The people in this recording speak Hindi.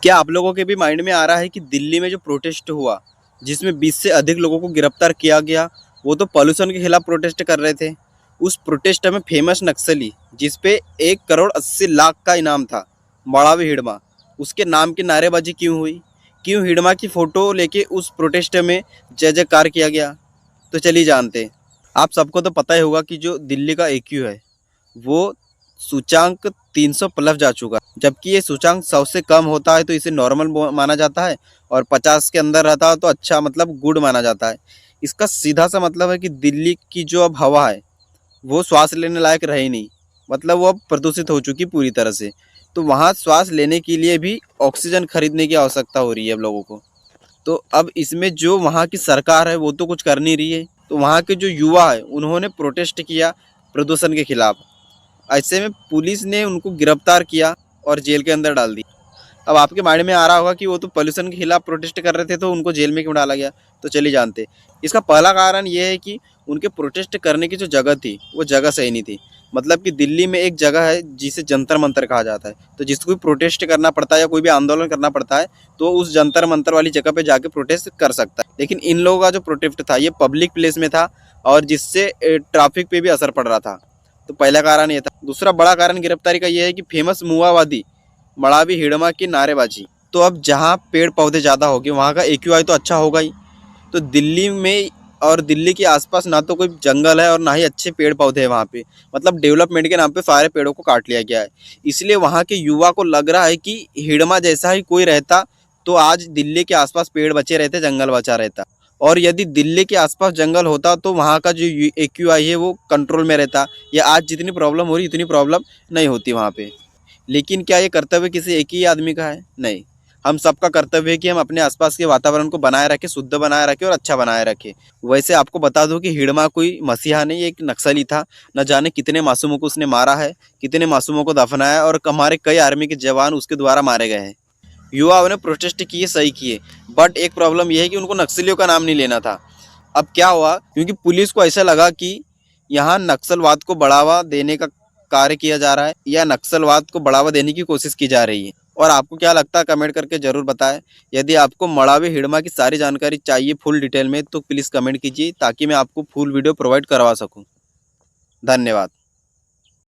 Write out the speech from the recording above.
क्या आप लोगों के भी माइंड में आ रहा है कि दिल्ली में जो प्रोटेस्ट हुआ, जिसमें 20 से अधिक लोगों को गिरफ्तार किया गया, वो तो पॉल्यूशन के खिलाफ प्रोटेस्ट कर रहे थे। उस प्रोटेस्ट में फेमस नक्सली, जिस पे 1 करोड़ 80 लाख का इनाम था, मड़ावी हिड़मा, उसके नाम की नारेबाजी क्यों हुई? क्यों हिड़मा की फ़ोटो लेके उस प्रोटेस्ट में जय जयकार किया गया? तो चलिए जानते हैं। आप सबको तो पता ही होगा कि जो दिल्ली का AQ है, वो सूचांक 300 प्लस जा चुका है। जबकि ये सूचांक 100 से कम होता है तो इसे नॉर्मल माना जाता है, और 50 के अंदर रहता है तो अच्छा, मतलब गुड माना जाता है। इसका सीधा सा मतलब है कि दिल्ली की जो अब हवा है, वो श्वास लेने लायक रही नहीं। मतलब वो अब प्रदूषित हो चुकी पूरी तरह से। तो वहाँ श्वास लेने के लिए भी ऑक्सीजन खरीदने की आवश्यकता हो रही है अब लोगों को। तो अब इसमें जो वहाँ की सरकार है वो तो कुछ कर नहीं रही है। तो वहाँ के जो युवा है उन्होंने प्रोटेस्ट किया प्रदूषण के खिलाफ। ऐसे में पुलिस ने उनको गिरफ्तार किया और जेल के अंदर डाल दिया। अब आपके माइंड में आ रहा होगा कि वो तो पॉल्यूशन के खिलाफ प्रोटेस्ट कर रहे थे तो उनको जेल में क्यों डाला गया? तो चलिए जानते हैं। इसका पहला कारण ये है कि उनके प्रोटेस्ट करने की जो जगह थी वो जगह सही नहीं थी। मतलब कि दिल्ली में एक जगह है जिसे जंतर मंतर कहा जाता है, तो जिसको भी प्रोटेस्ट करना पड़ता है या कोई भी आंदोलन करना पड़ता है तो उस जंतर मंतर वाली जगह पे जाके प्रोटेस्ट कर सकता है। लेकिन इन लोगों का जो प्रोटेस्ट था ये पब्लिक प्लेस में था, और जिससे ट्रैफिक पे भी असर पड़ रहा था। तो पहला कारण ये था। दूसरा बड़ा कारण गिरफ्तारी का ये है कि फेमस मुआवादी मड़ावी हिड़मा की नारेबाजी। तो अब जहाँ पेड़ पौधे ज़्यादा होंगे वहाँ का AQI तो अच्छा होगा ही। तो दिल्ली में और दिल्ली के आसपास ना तो कोई जंगल है और ना ही अच्छे पेड़ पौधे हैं वहाँ पे। मतलब डेवलपमेंट के नाम पे सारे पेड़ों को काट लिया गया है। इसलिए वहाँ के युवा को लग रहा है कि हिड़मा जैसा ही कोई रहता तो आज दिल्ली के आसपास पेड़ बचे रहते, जंगल बचा रहता। और यदि दिल्ली के आसपास जंगल होता तो वहाँ का जो AQI है वो कंट्रोल में रहता, या आज जितनी प्रॉब्लम हो रही इतनी प्रॉब्लम नहीं होती वहाँ पे। लेकिन क्या ये कर्तव्य किसी एक ही आदमी का है? नहीं। हम सबका कर्तव्य है कि हम अपने आसपास के वातावरण को बनाए रखें, शुद्ध बनाए रखें और अच्छा बनाए रखें। वैसे आपको बता दूं कि हिड़मा कोई मसीहा नहीं, एक नक्सली था। न जाने कितने मासूमों को उसने मारा है, कितने मासूमों को दफनाया, और हमारे कई आर्मी के जवान उसके द्वारा मारे गए हैं। युवाओं ने प्रोटेस्ट किए, सही किए, बट एक प्रॉब्लम यह है कि उनको नक्सलियों का नाम नहीं लेना था। अब क्या हुआ, क्योंकि पुलिस को ऐसा लगा कि यहाँ नक्सलवाद को बढ़ावा देने का कार्य किया जा रहा है, या नक्सलवाद को बढ़ावा देने की कोशिश की जा रही है। और आपको क्या लगता है कमेंट करके ज़रूर बताएं। यदि आपको मड़ावी हिड़मा की सारी जानकारी चाहिए फुल डिटेल में तो प्लीज़ कमेंट कीजिए, ताकि मैं आपको फुल वीडियो प्रोवाइड करवा सकूं। धन्यवाद।